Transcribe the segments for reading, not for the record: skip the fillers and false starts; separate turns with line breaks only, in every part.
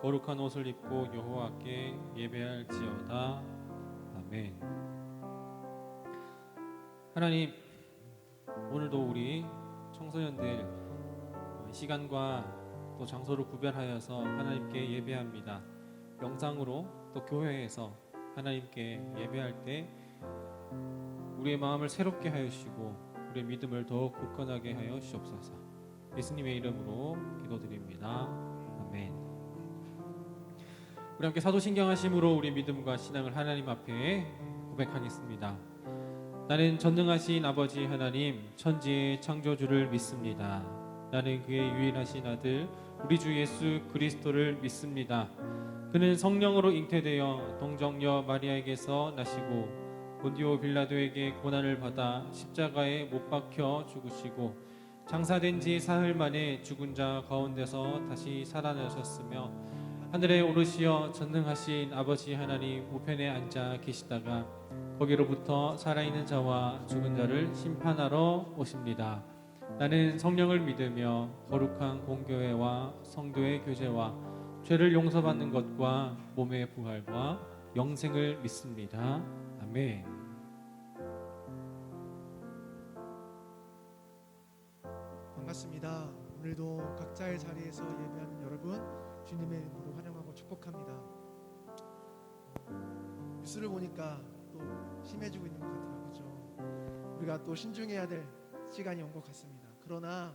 거룩한 옷을 입고 여호와께 예배할지어다. 아멘. 하나님, 오늘도 우리 청소년들 시간과 또 장소를 구별하여서 하나님께 예배합니다. 영상으로 또 교회에서 하나님께 예배할 때 우리의 마음을 새롭게 하여 주시고 우리의 믿음을 더욱 굳건하게 하여 주옵소서. 예수님의 이름으로 기도드립니다. 아멘. 우리 함께 사도신경하심으로 우리 믿음과 신앙을 하나님 앞에 고백하겠습니다. 나는 전능하신 아버지 하나님, 천지의 창조주를 믿습니다. 나는 그의 유일하신 아들 우리 주 예수 그리스도를 믿습니다. 그는 성령으로 잉태되어 동정녀 마리아에게서 나시고 본디오 빌라도에게 고난을 받아 십자가에 못 박혀 죽으시고 장사된 지 사흘 만에 죽은 자 가운데서 다시 살아나셨으며 하늘에 오르시어 전능하신 아버지 하나님 우편에 앉아 계시다가 거기로부터 살아있는 자와 죽은 자를 심판하러 오십니다. 나는 성령을 믿으며 거룩한 공교회와 성도의 교제와 죄를 용서받는 것과 몸의 부활과 영생을 믿습니다. 아멘.
반갑습니다. 오늘도 각자의 자리에서 예배하는 여러분 주님의 이름으로 환영하고 축복합니다. 뉴스를 보니까 또 심해지고 있는 것 같아요. 그렇죠? 우리가 또 신중해야 될 시간이 온 것 같습니다. 그러나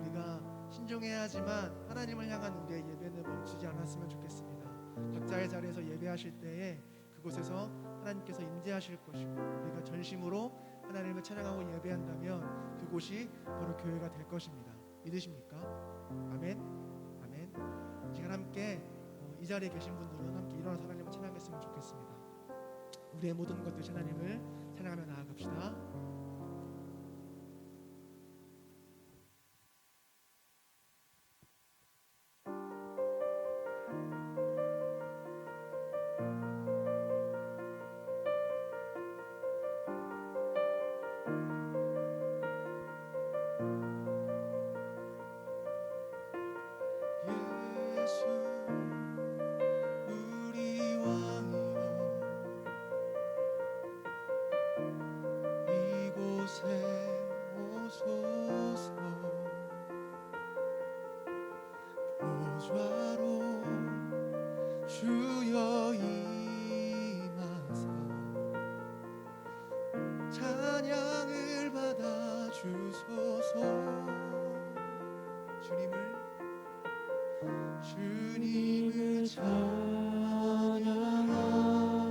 우리가 신중해야지만 하나님을 향한 우리의 예배는 멈추지 않았으면 좋겠습니다. 각자의 자리에서 예배하실 때에 그곳에서 하나님께서 임재하실 것이고 우리가 전심으로 하나님을 찬양하고 예배한다면 그곳이 바로 교회가 될 것입니다. 믿으십니까? 아멘. 아멘. 이 시간 함께 이 자리에 계신 분들은 함께 일어나서 하나님을 찬양했으면 좋겠습니다. 우리의 모든 것들 하나님을 찬양하며 나아갑시다.
예수 우리 왕이여 이곳에 오소서 보좌로 주여 임하사 찬양을 받아 주소서 주님을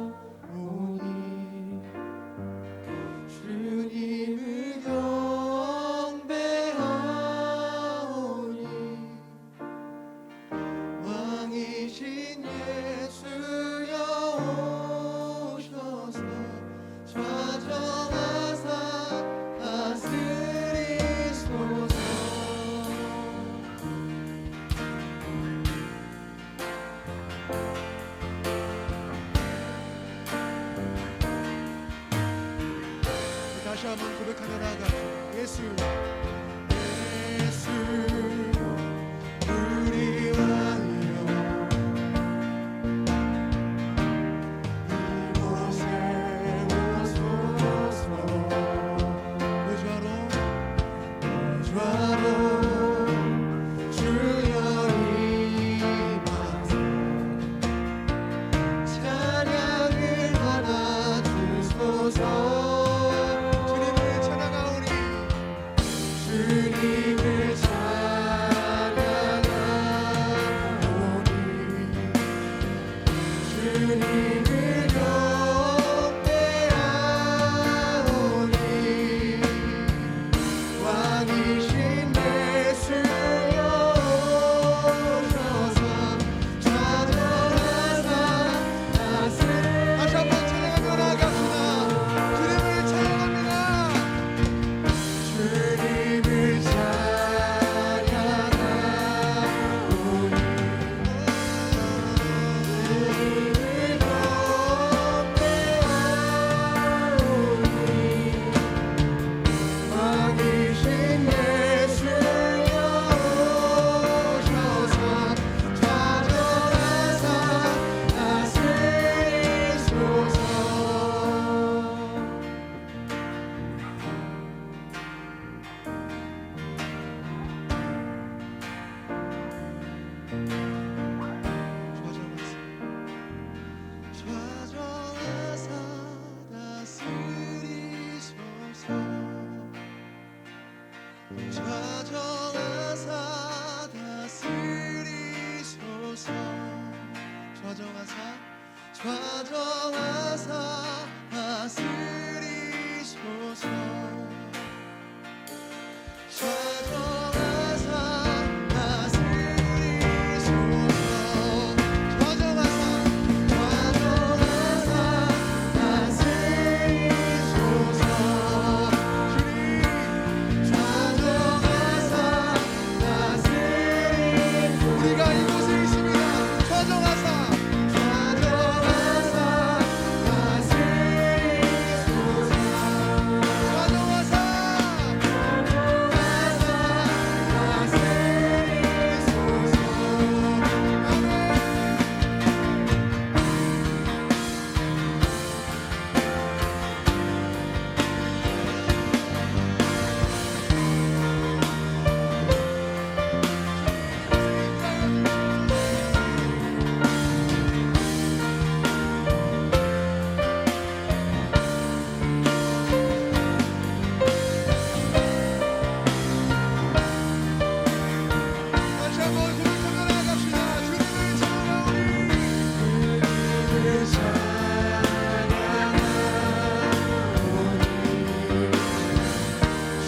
찬양하오니 주님을 경배하오니 왕이신 예수여 오셔서 좌정하사 다스리소서.
다시 한번 고백하며 나아가죠. 예수
우리 왕이여 이곳에 오소서
보좌로
주여 임하사 찬양을 받아 주소서.
주님을 찬양하오니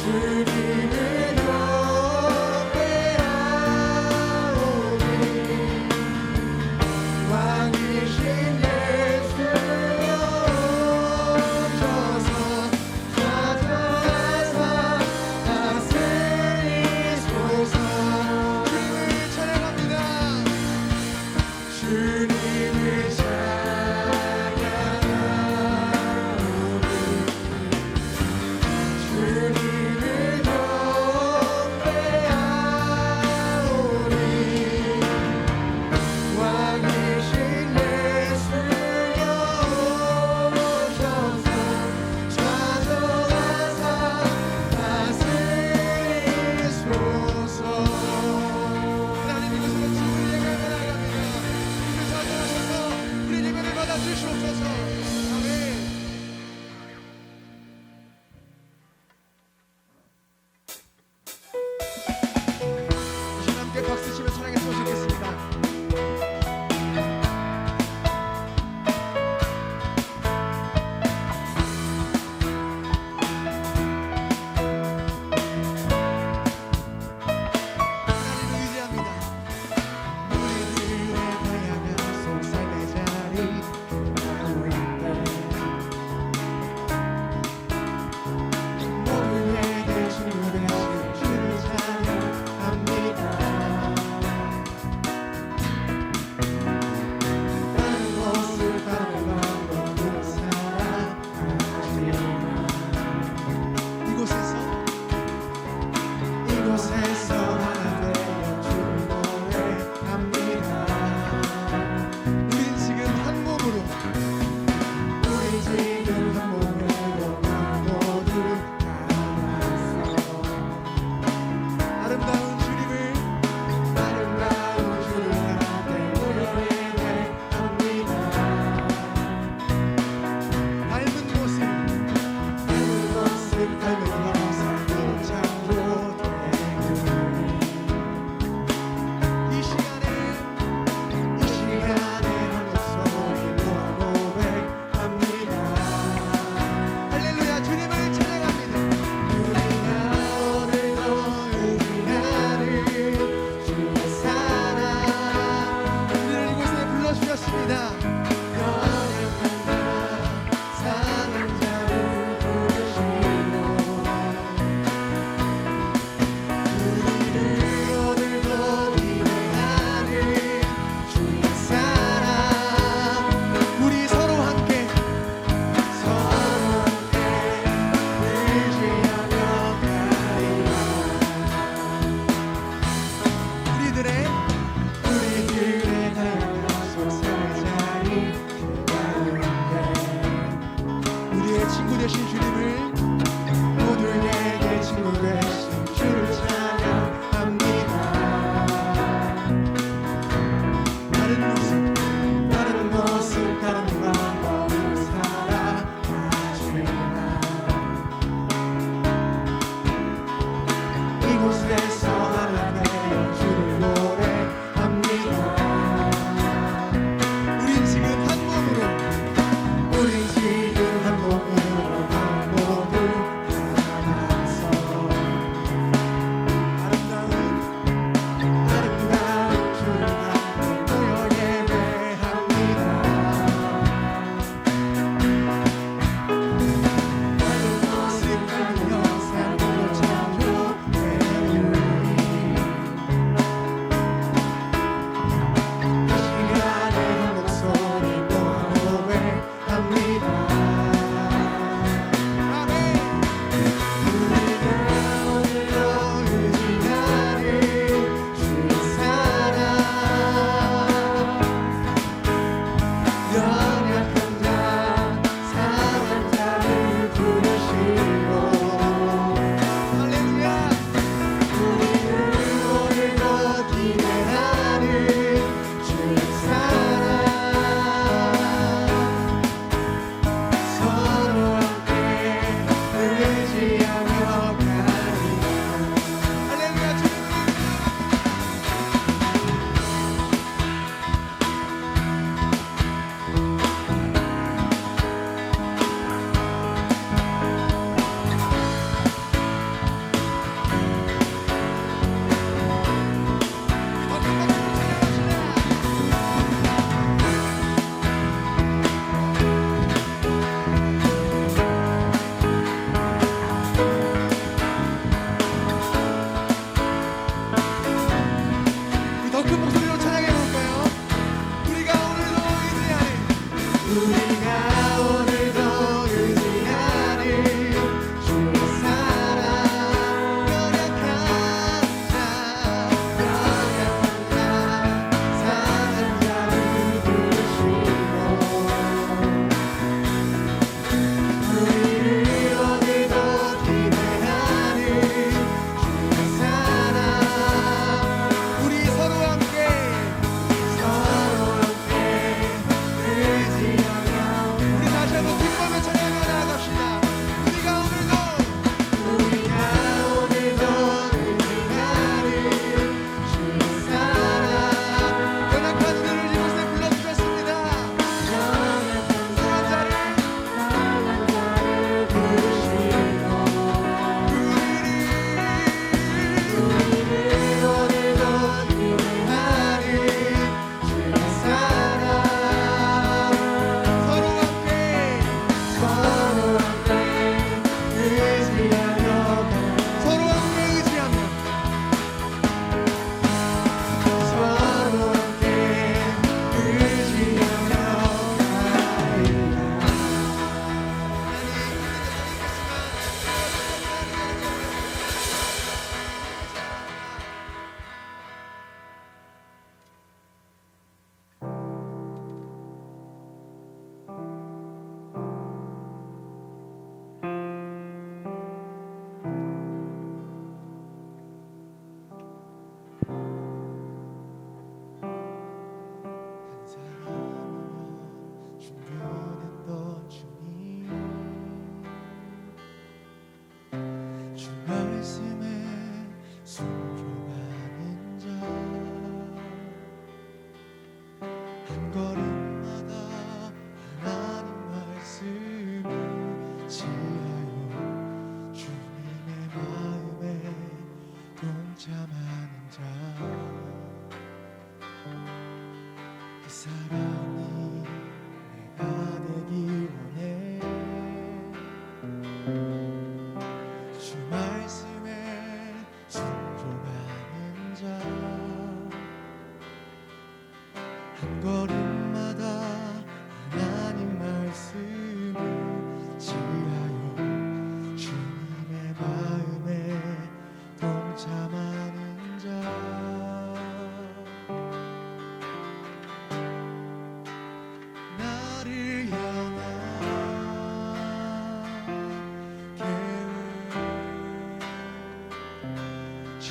주님을 경배하오니 왕이신 예수여 오셔서 찾아가사 다스리소서. 주님을 찬양합니다. 주님을 찬양하오니 주님을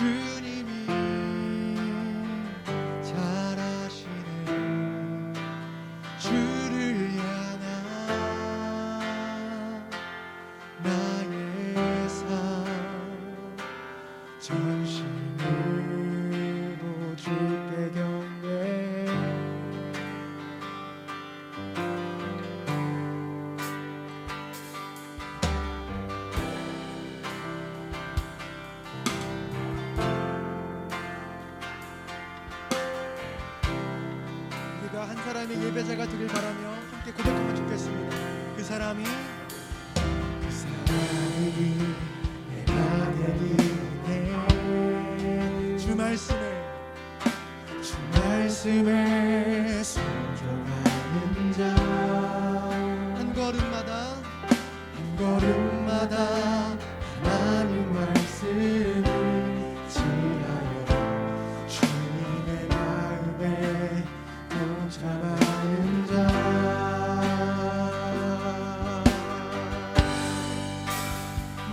주님이 잘하시네. 주를 향한 나의 삶 전심으로 주께 경배. 우리가 한 사람의 예배자가 되길 바라며 함께 고백하면 좋겠습니다. 그 사람이 내가 되기네. 주 말씀에 순종하는 자, 한 걸음마다 하나님 말씀을 지하여 주님의 마음에 동참하는 자.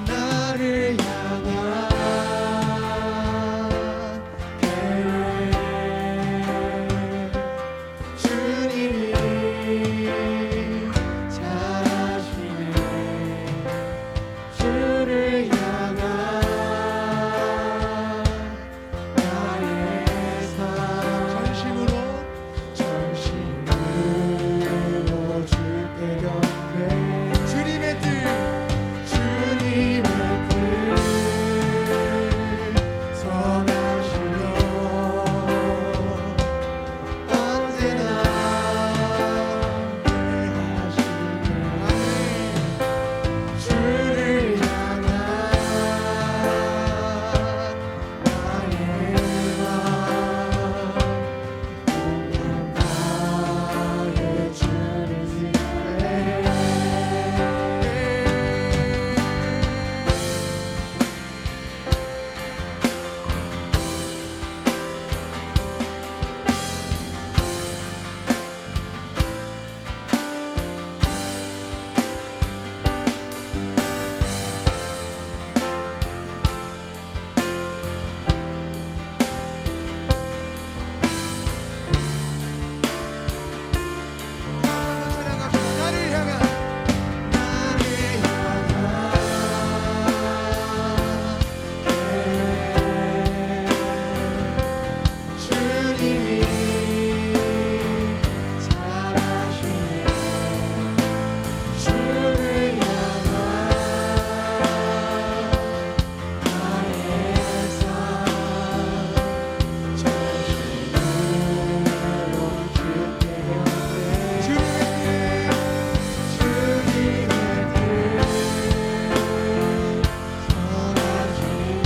나를 향한 계획 주님이 잘하시네. 주를 향한 나의 삶 전심으로 주께 경배. 주님의 뜻 선하시며 언제나 대하시네. 주를 향한 나의 마음 나의 주를 위해. 나를 향한 주님이 잘하시네. 주를 향한 나의 삶 전심으로 주께 경배. 주님의 뜻 선하시며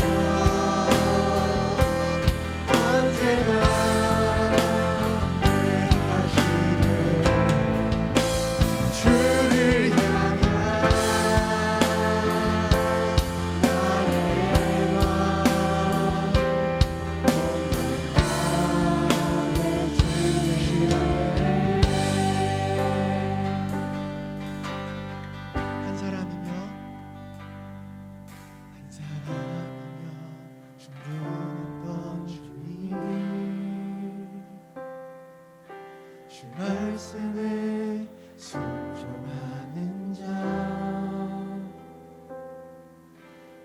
언제나 대하시네. 주를 향한 나의 마음 나의 주시네. 한 사람이며 충분했던 주님, 주 말씀에 순종하는 자,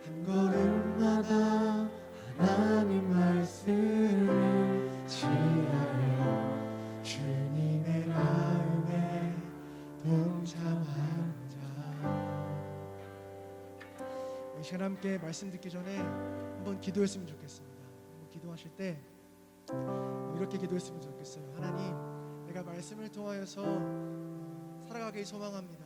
한 걸음마다 하나님 말씀을 지하여 주님의 마음에 동참한 자. 이 시간 함께 말씀 듣기 전에 한번 기도했으면 좋겠습니다. 기도하실 때 이렇게 기도했으면 좋겠어요. 하나님, 내가 말씀을 통하여서 살아가길 소망합니다.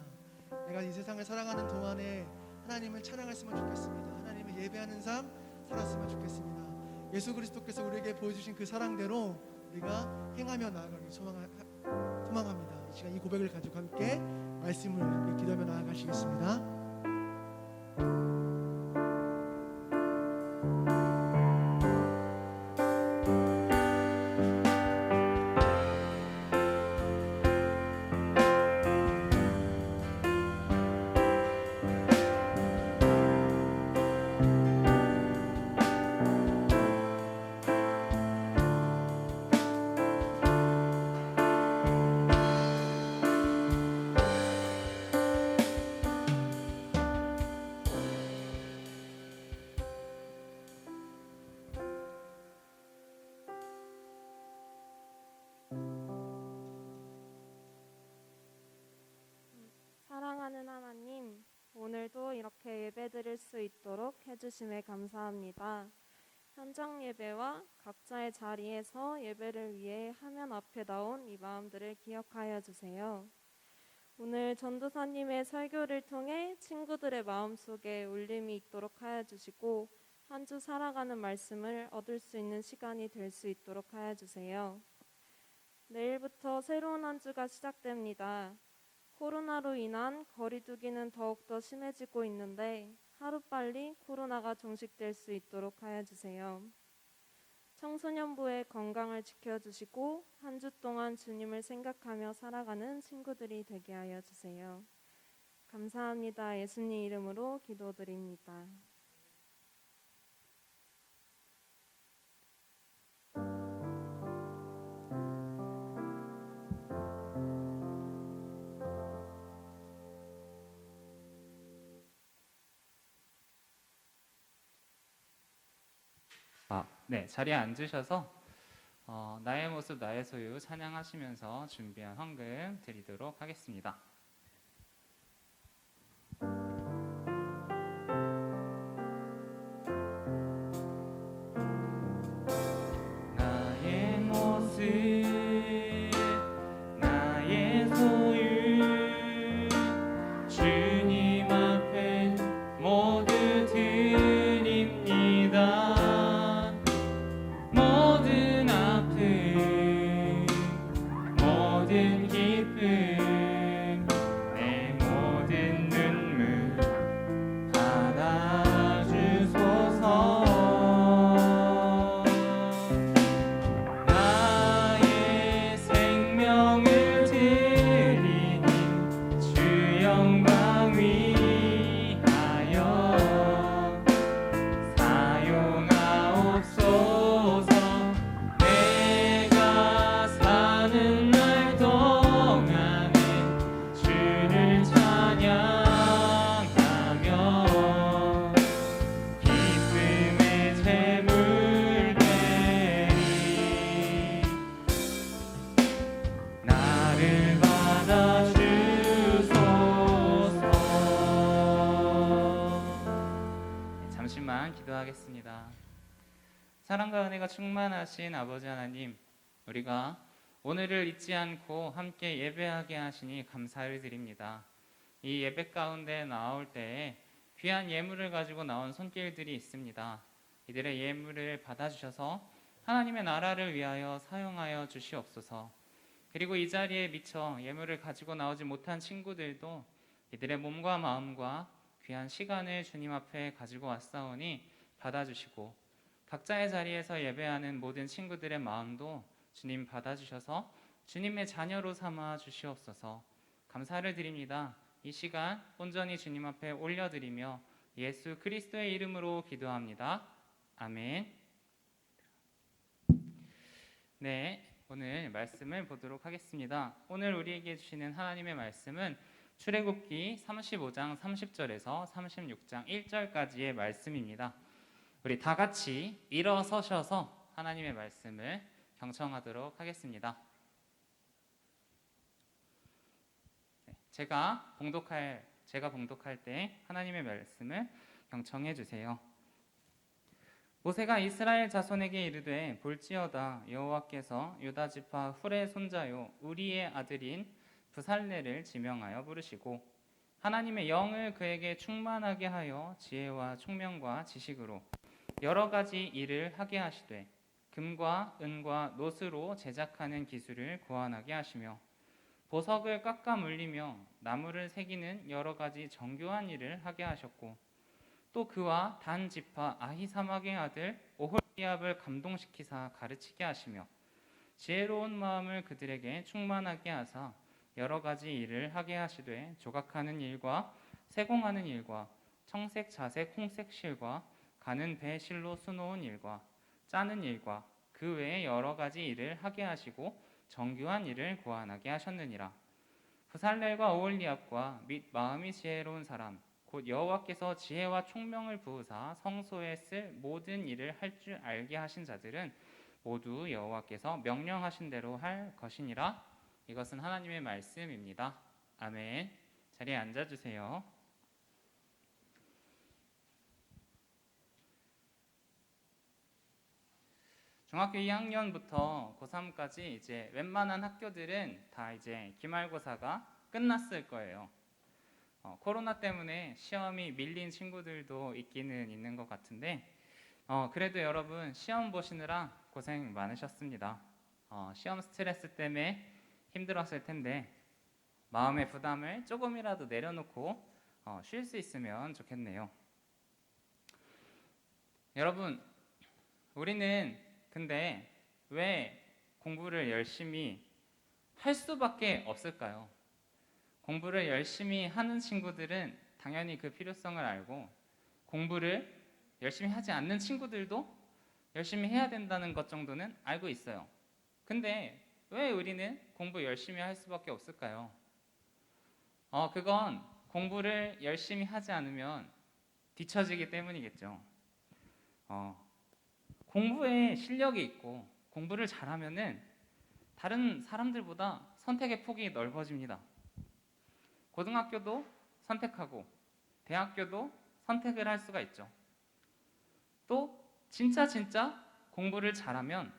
내가 이 세상을 살아가는 동안에 하나님을 찬양했으면 좋겠습니다. 하나님을 예배하는 삶 살았으면 좋겠습니다. 예수 그리스도께서 우리에게 보여주신 그 사랑대로 우리가 행하며 나아가길 소망합니다. 이 시간 이 고백을 가지고 함께 말씀을 함께 기도하며 나아가시겠습니다.
이렇게 예배드릴 수 있도록 해주심에 감사합니다. 현장 예배와 각자의 자리에서 예배를 위해 화면 앞에 나온 이 마음들을 기억하여 주세요. 오늘 전도사님의 설교를 통해 친구들의 마음속에 울림이 있도록 하여 주시고 한 주 살아가는 말씀을 얻을 수 있는 시간이 될 수 있도록 하여 주세요. 내일부터 새로운 한 주가 시작됩니다. 코로나로 인한 거리두기는 더욱더 심해지고 있는데 하루빨리 코로나가 종식될 수 있도록 하여 주세요. 청소년부의 건강을 지켜주시고 한 주 동안 주님을 생각하며 살아가는 친구들이 되게 하여 주세요. 감사합니다. 예수님 이름으로 기도드립니다.
네, 자리에 앉으셔서 나의 모습 나의 소유 찬양하시면서 준비한 헌금 드리도록 하겠습니다. 나의 모습 나의 소유 주님 앞에 모두 드립니다. 모든 아픔 모든 기쁨 내 모든 눈물 받아주소서. 나의 생명을 드리니 주 영광 위하여 사용하옵소서. 내가 사는 날 동안에 주를 찬양하며 기쁨의 제물 되리. 나를 받아주소서. 잠시만 기도하겠습니다. 사랑과 은혜가 충만하신 아버지 하나님, 우리가 오늘을 잊지 않고 함께 예배하게 하시니 감사를 드립니다. 이 예배 가운데 나올 때에 귀한 예물을 가지고 나온 손길들이 있습니다. 이들의 예물을 받아주셔서 하나님의 나라를 위하여 사용하여 주시옵소서. 그리고 이 자리에 미처 예물을 가지고 나오지 못한 친구들도 이들의 몸과 마음과 귀한 시간을 주님 앞에 가지고 왔사오니 받아주시고, 각자의 자리에서 예배하는 모든 친구들의 마음도 주님 받아주셔서 주님의 자녀로 삼아 주시옵소서. 감사를 드립니다. 이 시간 온전히 주님 앞에 올려드리며 예수 그리스도의 이름으로 기도합니다. 아멘. 네, 오늘 말씀을 보도록 하겠습니다. 오늘 우리에게 주시는 하나님의 말씀은 출애굽기 35장 30절에서 36장 1절까지의 말씀입니다. 우리 다 같이 일어서셔서 하나님의 말씀을 경청하도록 하겠습니다. 제가 봉독할 때 하나님의 말씀을 경청해 주세요. 모세가 이스라엘 자손에게 이르되 볼지어다 여호와께서 유다 지파 훌의 손자요 우리의 아들인 부살레를 지명하여 부르시고 하나님의 영을 그에게 충만하게 하여 지혜와 총명과 지식으로 여러 가지 일을 하게 하시되 금과 은과 놋으로 제작하는 기술을 고안하게 하시며 보석을 깎아 물리며 나무를 새기는 여러 가지 정교한 일을 하게 하셨고 또 그와 단 지파 아히사막의 아들 오홀리압을 감동시키사 가르치게 하시며 지혜로운 마음을 그들에게 충만하게 하사 여러 가지 일을 하게 하시되 조각하는 일과 세공하는 일과 청색 자색 홍색 실과 가는 배 실로 수놓은 일과 짜는 일과 그 외에 여러 가지 일을 하게 하시고 정교한 일을 고안하게 하셨느니라. 부살렐과 오홀리압과 및 마음이 지혜로운 사람 곧 여호와께서 지혜와 총명을 부으사 성소에 쓸 모든 일을 할 줄 알게 하신 자들은 모두 여호와께서 명령하신 대로 할 것이니라. 이것은 하나님의 말씀입니다. 아멘. 자리에 앉아주세요. 중학교 2학년부터 고3까지 이제 웬만한 학교들은 다 이제 기말고사가 끝났을 거예요. 코로나 때문에 시험이 밀린 친구들도 있기는 있는 것 같은데 그래도 여러분 시험 보시느라 고생 많으셨습니다. 시험 스트레스 때문에 힘들었을 텐데 마음의 부담을 조금이라도 내려놓고 쉴 수 있으면 좋겠네요. 여러분, 우리는 근데 왜 공부를 열심히 할 수밖에 없을까요? 공부를 열심히 하는 친구들은 당연히 그 필요성을 알고 공부를 열심히 하지 않는 친구들도 열심히 해야 된다는 것 정도는 알고 있어요. 근데 왜 우리는 공부 열심히 할 수밖에 없을까요? 그건 공부를 열심히 하지 않으면 뒤처지기 때문이겠죠. 공부에 실력이 있고 공부를 잘하면은 다른 사람들보다 선택의 폭이 넓어집니다. 고등학교도 선택하고 대학교도 선택을 할 수가 있죠. 또 진짜 공부를 잘하면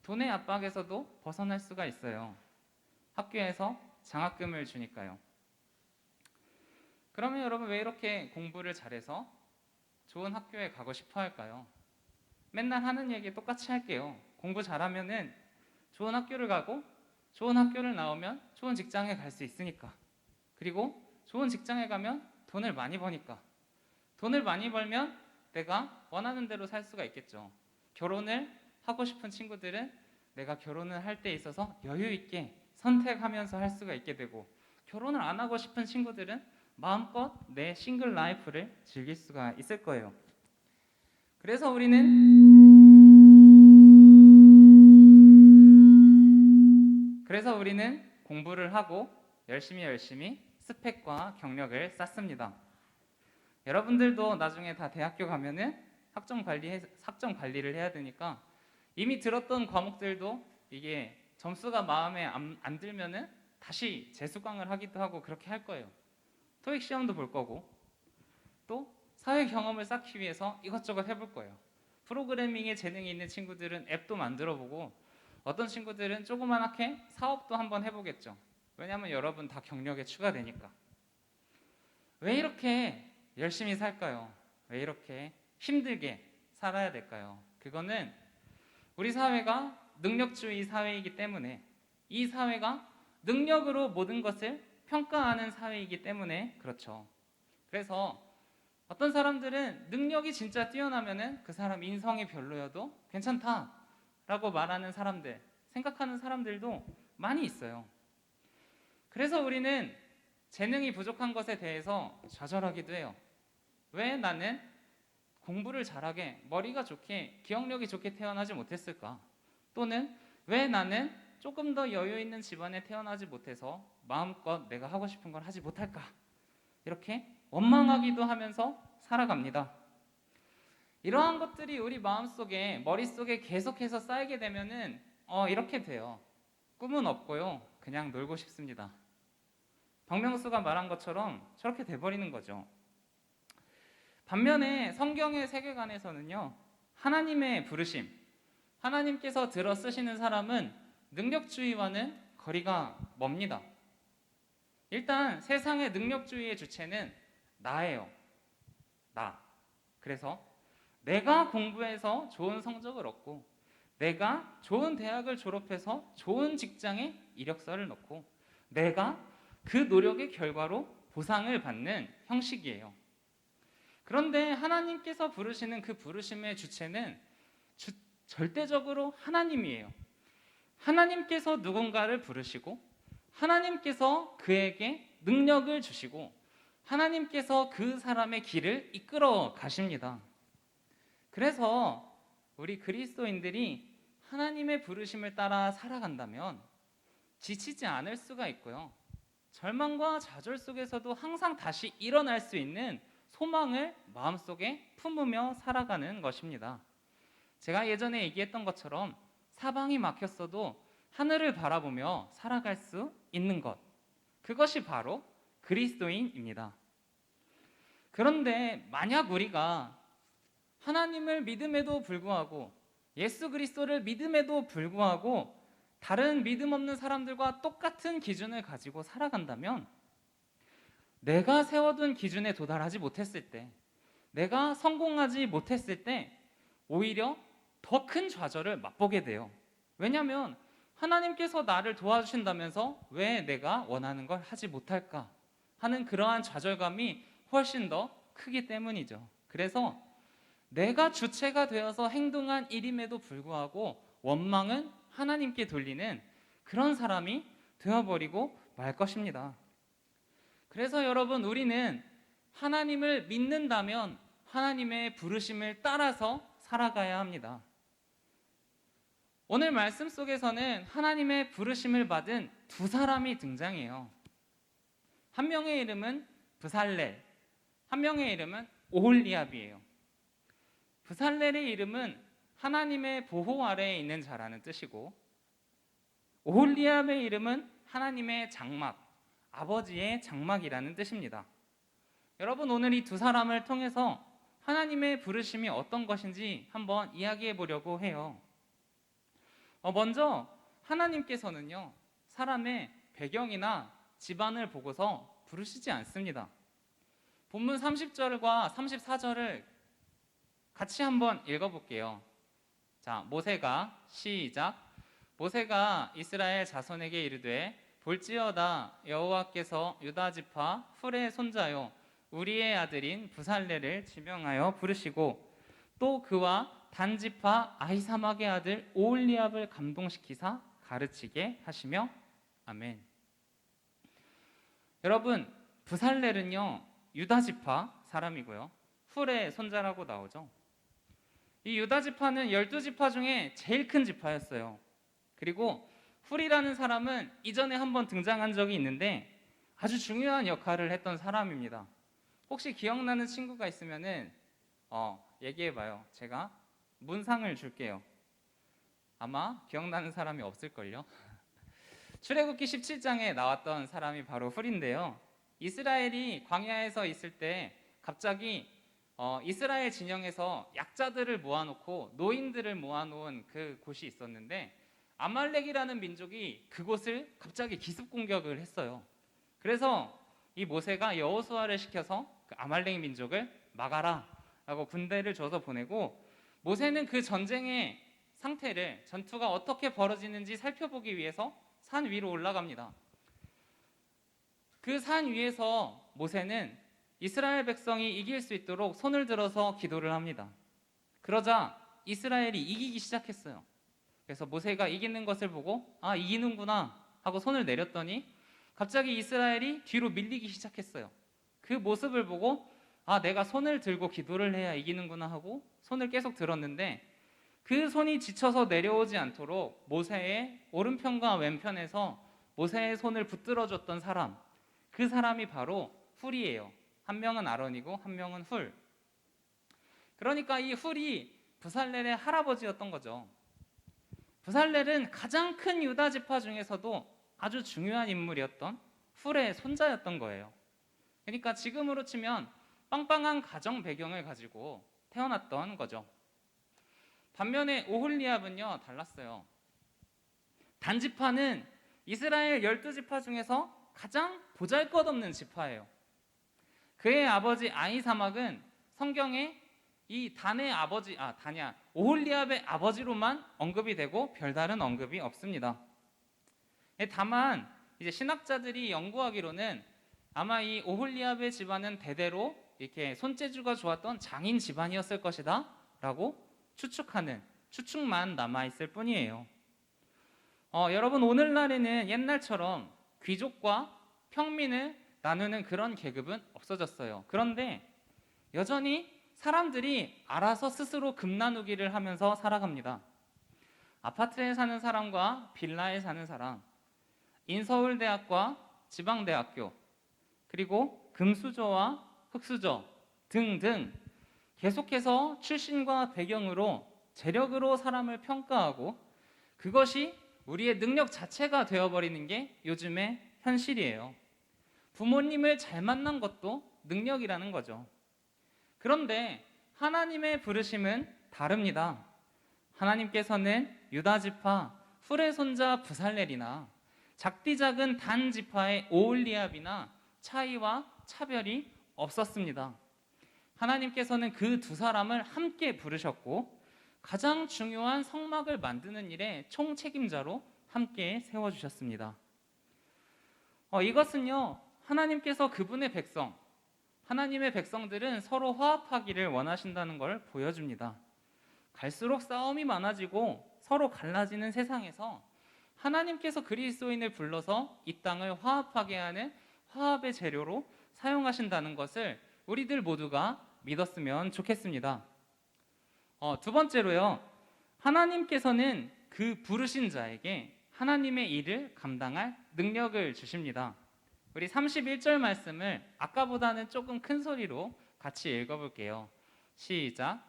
돈의 압박에서도 벗어날 수가 있어요. 학교에서 장학금을 주니까요. 그러면 여러분 왜 이렇게 공부를 잘해서 좋은 학교에 가고 싶어 할까요? 맨날 하는 얘기 똑같이 할게요. 공부 잘하면은 좋은 학교를 가고 좋은 학교를 나오면 좋은 직장에 갈 수 있으니까. 그리고 좋은 직장에 가면 돈을 많이 버니까. 돈을 많이 벌면 내가 원하는 대로 살 수가 있겠죠. 결혼을 하고 싶은 친구들은 내가 결혼을 할 때 있어서 여유 있게 선택하면서 할 수가 있게 되고, 결혼을 안 하고 싶은 친구들은 마음껏 내 싱글 라이프를 즐길 수가 있을 거예요. 그래서 우리는 공부를 하고 열심히 스펙과 경력을 쌓습니다. 여러분들도 나중에 다 대학교 가면은 학점 관리를 해야 되니까 이미 들었던 과목들도 이게 점수가 마음에 안 들면은 다시 재수강을 하기도 하고 그렇게 할 거예요. 토익 시험도 볼 거고, 또 사회 경험을 쌓기 위해서 이것저것 해볼 거예요. 프로그래밍에 재능이 있는 친구들은 앱도 만들어 보고, 어떤 친구들은 조그만하게 사업도 한번 해보겠죠. 왜냐하면 여러분 다 경력에 추가되니까. 왜 이렇게 열심히 살까요? 왜 이렇게 힘들게 살아야 될까요? 그거는 우리 사회가 능력주의 사회이기 때문에, 이 사회가 능력으로 모든 것을 평가하는 사회이기 때문에 그렇죠. 그래서 어떤 사람들은 능력이 진짜 뛰어나면은 그 사람 인성이 별로여도 괜찮다라고 말하는 사람들, 생각하는 사람들도 많이 있어요. 그래서 우리는 재능이 부족한 것에 대해서 좌절하기도 해요. 왜 나는 공부를 잘하게, 머리가 좋게, 기억력이 좋게 태어나지 못했을까? 또는 왜 나는 조금 더 여유 있는 집안에 태어나지 못해서 마음껏 내가 하고 싶은 걸 하지 못할까? 이렇게 원망하기도 하면서 살아갑니다. 이러한 것들이 우리 마음속에, 머릿속에 계속해서 쌓이게 되면은 이렇게 돼요. 꿈은 없고요, 그냥 놀고 싶습니다. 박명수가 말한 것처럼 저렇게 돼버리는 거죠. 반면에 성경의 세계관에서는요, 하나님의 부르심, 하나님께서 들어 쓰시는 사람은 능력주의와는 거리가 멉니다. 일단 세상의 능력주의의 주체는 나예요. 나. 그래서 내가 공부해서 좋은 성적을 얻고, 내가 좋은 대학을 졸업해서 좋은 직장에 이력서를 넣고, 내가 그 노력의 결과로 보상을 받는 형식이에요. 그런데 하나님께서 부르시는 그 부르심의 주체는 절대적으로 하나님이에요. 하나님께서 누군가를 부르시고, 하나님께서 그에게 능력을 주시고, 하나님께서 그 사람의 길을 이끌어 가십니다. 그래서 우리 그리스도인들이 하나님의 부르심을 따라 살아간다면 지치지 않을 수가 있고요, 절망과 좌절 속에서도 항상 다시 일어날 수 있는 소망을 마음속에 품으며 살아가는 것입니다. 제가 예전에 얘기했던 것처럼 사방이 막혔어도 하늘을 바라보며 살아갈 수 있는 것, 그것이 바로 그리스도인입니다. 그런데 만약 우리가 하나님을 믿음에도 불구하고 예수 그리스도를 믿음에도 불구하고 다른 믿음 없는 사람들과 똑같은 기준을 가지고 살아간다면 내가 세워둔 기준에 도달하지 못했을 때, 내가 성공하지 못했을 때 오히려 더 큰 좌절을 맛보게 돼요. 왜냐하면 하나님께서 나를 도와주신다면서 왜 내가 원하는 걸 하지 못할까 하는 그러한 좌절감이 훨씬 더 크기 때문이죠. 그래서 내가 주체가 되어서 행동한 일임에도 불구하고 원망은 하나님께 돌리는 그런 사람이 되어버리고 말 것입니다. 그래서 여러분, 우리는 하나님을 믿는다면 하나님의 부르심을 따라서 살아가야 합니다. 오늘 말씀 속에서는 하나님의 부르심을 받은 두 사람이 등장해요. 한 명의 이름은 브살렐, 한 명의 이름은 오홀리압이에요. 브살렐의 이름은 하나님의 보호 아래에 있는 자라는 뜻이고, 오홀리압의 이름은 하나님의 장막, 아버지의 장막이라는 뜻입니다. 여러분, 오늘 이 두 사람을 통해서 하나님의 부르심이 어떤 것인지 한번 이야기해 보려고 해요. 먼저 하나님께서는요, 사람의 배경이나 집안을 보고서 부르시지 않습니다. 본문 30절과 34절을 같이 한번 읽어볼게요. 자, 모세가 시작. 모세가 이스라엘 자손에게 이르되 볼지어다 여호와께서 유다 지파 훌의 손자요 우리의 아들인 브살렐을 지명하여 부르시고 또 그와 단 지파 아히사막의 아들 오홀리압을 감동시키사 가르치게 하시며 아멘. 여러분, 브살렐은요 유다 지파 사람이고요, 훌의 손자라고 나오죠. 이 유다 지파는 12지파 중에 제일 큰 지파였어요. 그리고 훌이라는 사람은 이전에 한번 등장한 적이 있는데 아주 중요한 역할을 했던 사람입니다. 혹시 기억나는 친구가 있으면은 얘기해봐요. 제가 문상을 줄게요. 아마 기억나는 사람이 없을걸요. 출애굽기 17장에 나왔던 사람이 바로 훌인데요. 이스라엘이 광야에서 있을 때 갑자기 이스라엘 진영에서 약자들을 모아놓고 노인들을 모아놓은 그 곳이 있었는데 아말렉이라는 민족이 그곳을 갑자기 기습 공격을 했어요. 그래서 이 모세가 여호수아를 시켜서 그 아말렉 민족을 막아라 라고 군대를 줘서 보내고, 모세는 그 전쟁의 상태를, 전투가 어떻게 벌어지는지 살펴보기 위해서 산 위로 올라갑니다. 그 산 위에서 모세는 이스라엘 백성이 이길 수 있도록 손을 들어서 기도를 합니다. 그러자 이스라엘이 이기기 시작했어요. 그래서 모세가 이기는 것을 보고 아, 이기는구나 하고 손을 내렸더니 갑자기 이스라엘이 뒤로 밀리기 시작했어요. 그 모습을 보고 아, 내가 손을 들고 기도를 해야 이기는구나 하고 손을 계속 들었는데, 그 손이 지쳐서 내려오지 않도록 모세의 오른편과 왼편에서 모세의 손을 붙들어줬던 사람, 그 사람이 바로 훌이에요. 한 명은 아론이고 한 명은 훌. 그러니까 이 훌이 브살렐의 할아버지였던 거죠. 브살렐은 가장 큰 유다 지파 중에서도 아주 중요한 인물이었던 훌의 손자였던 거예요. 그러니까 지금으로 치면 빵빵한 가정 배경을 가지고 태어났던 거죠. 반면에 오홀리압은요 달랐어요. 단지파는 이스라엘 12지파 중에서 가장 보잘것없는 지파예요. 그의 아버지 아히사막은 성경에 이 단의 아버지, 오홀리압의 아버지로만 언급이 되고 별다른 언급이 없습니다. 다만 이제 신학자들이 연구하기로는 아마 이 오홀리압의 집안은 대대로 이렇게 손재주가 좋았던 장인 집안이었을 것이다 라고 추측하는, 추측만 남아있을 뿐이에요. 여러분, 오늘날에는 옛날처럼 귀족과 평민을 나누는 그런 계급은 없어졌어요. 그런데 여전히 사람들이 알아서 스스로 급 나누기를 하면서 살아갑니다. 아파트에 사는 사람과 빌라에 사는 사람, 인서울대학과 지방대학교, 그리고 금수저와 흑수저 등등 계속해서 출신과 배경으로 재력으로 사람을 평가하고 그것이 우리의 능력 자체가 되어버리는 게 요즘의 현실이에요. 부모님을 잘 만난 것도 능력이라는 거죠. 그런데 하나님의 부르심은 다릅니다. 하나님께서는 유다 지파 훌의 손자 브살렐이나 작디 작은 단 지파의 오홀리압이나 차이와 차별이 없었습니다. 하나님께서는 그 두 사람을 함께 부르셨고 가장 중요한 성막을 만드는 일에 총책임자로 함께 세워주셨습니다. 이것은요, 하나님께서 그분의 백성, 하나님의 백성들은 서로 화합하기를 원하신다는 걸 보여줍니다. 갈수록 싸움이 많아지고 서로 갈라지는 세상에서 하나님께서 그리스도인을 불러서 이 땅을 화합하게 하는 화합의 재료로 사용하신다는 것을 우리들 모두가 믿었으면 좋겠습니다. 두 번째로요, 하나님께서는 그 부르신 자에게 하나님의 일을 감당할 능력을 주십니다. 우리 31절 말씀을 아까보다는 조금 큰 소리로 같이 읽어볼게요. 시작.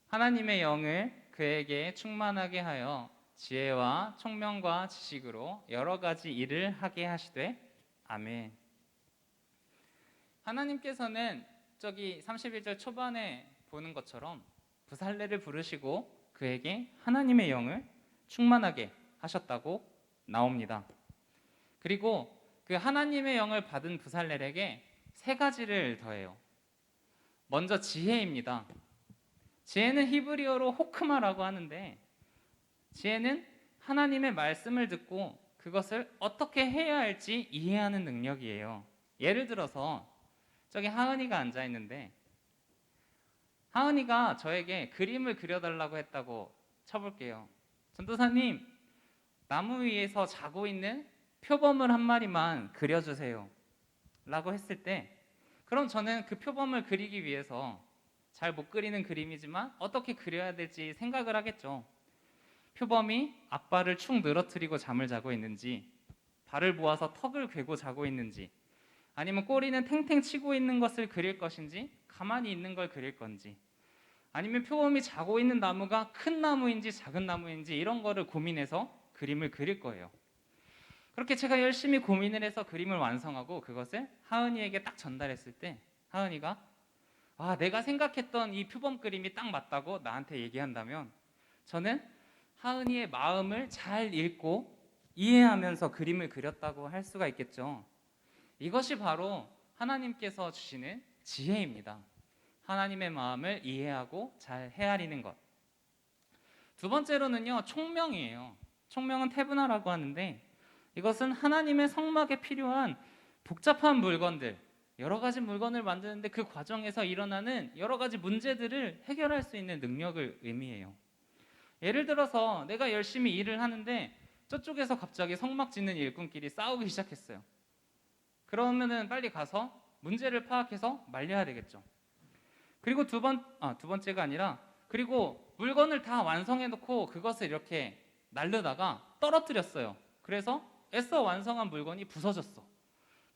하나님의 영을 그에게 충만하게 하여 지혜와 총명과 지식으로 여러 가지 일을 하게 하시되 아멘. 하나님께서는 저기 31절 초반에 보는 것처럼 브살렐을 부르시고 그에게 하나님의 영을 충만하게 하셨다고 나옵니다. 그리고 그 하나님의 영을 받은 브살렐에게 세 가지를 더해요. 먼저 지혜입니다. 지혜는 히브리어로 호크마라고 하는데, 지혜는 하나님의 말씀을 듣고 그것을 어떻게 해야 할지 이해하는 능력이에요. 예를 들어서 저기 하은이가 앉아 있는데, 하은이가 저에게 그림을 그려달라고 했다고 쳐볼게요. 전도사님, 나무 위에서 자고 있는 표범을 한 마리만 그려주세요 라고 했을 때, 그럼 저는 그 표범을 그리기 위해서 잘 못 그리는 그림이지만 어떻게 그려야 될지 생각을 하겠죠. 표범이 앞발을 축 늘어뜨리고 잠을 자고 있는지, 발을 모아서 턱을 괴고 자고 있는지, 아니면 꼬리는 탱탱 치고 있는 것을 그릴 것인지 가만히 있는 걸 그릴 건지, 아니면 표범이 자고 있는 나무가 큰 나무인지 작은 나무인지 이런 거를 고민해서 그림을 그릴 거예요. 그렇게 제가 열심히 고민을 해서 그림을 완성하고 그것을 하은이에게 딱 전달했을 때, 하은이가 내가 생각했던 이 표범 그림이 딱 맞다고 나한테 얘기한다면, 저는 하은이의 마음을 잘 읽고 이해하면서 그림을 그렸다고 할 수가 있겠죠. 이것이 바로 하나님께서 주시는 지혜입니다. 하나님의 마음을 이해하고 잘 헤아리는 것. 두 번째로는요, 총명이에요. 총명은 태분화라고 하는데, 이것은 하나님의 성막에 필요한 복잡한 물건들, 여러 가지 물건을 만드는데 그 과정에서 일어나는 여러 가지 문제들을 해결할 수 있는 능력을 의미해요. 예를 들어서 내가 열심히 일을 하는데 저쪽에서 갑자기 성막 짓는 일꾼끼리 싸우기 시작했어요. 그러면은 빨리 가서 문제를 파악해서 말려야 되겠죠. 그리고 두 번째가 아니라, 그리고 물건을 다 완성해 놓고 그것을 이렇게 날르다가 떨어뜨렸어요. 그래서 애써 완성한 물건이 부서졌어.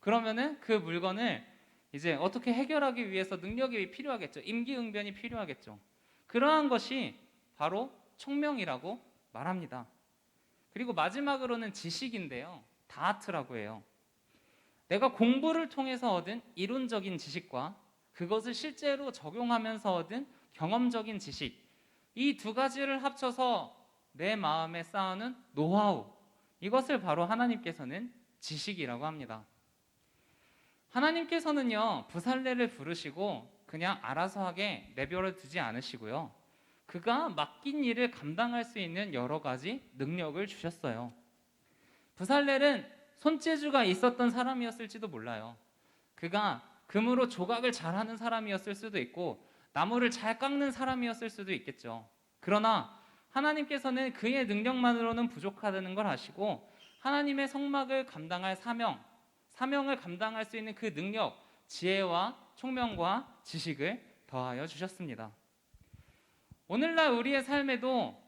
그러면은 그 물건을 이제 어떻게 해결하기 위해서 능력이 필요하겠죠. 임기응변이 필요하겠죠. 그러한 것이 바로 총명이라고 말합니다. 그리고 마지막으로는 지식인데요, 다하트라고 해요. 내가 공부를 통해서 얻은 이론적인 지식과 그것을 실제로 적용하면서 얻은 경험적인 지식, 이 두 가지를 합쳐서 내 마음에 쌓아놓은 노하우, 이것을 바로 하나님께서는 지식이라고 합니다. 하나님께서는요, 브살렐을 부르시고 그냥 알아서 하게 내버려 두지 않으시고요, 그가 맡긴 일을 감당할 수 있는 여러 가지 능력을 주셨어요. 브살렐은 손재주가 있었던 사람이었을지도 몰라요. 그가 금으로 조각을 잘하는 사람이었을 수도 있고 나무를 잘 깎는 사람이었을 수도 있겠죠. 그러나 하나님께서는 그의 능력만으로는 부족하다는 걸 아시고 하나님의 성막을 감당할 사명을 감당할 수 있는 그 능력, 지혜와 총명과 지식을 더하여 주셨습니다. 오늘날 우리의 삶에도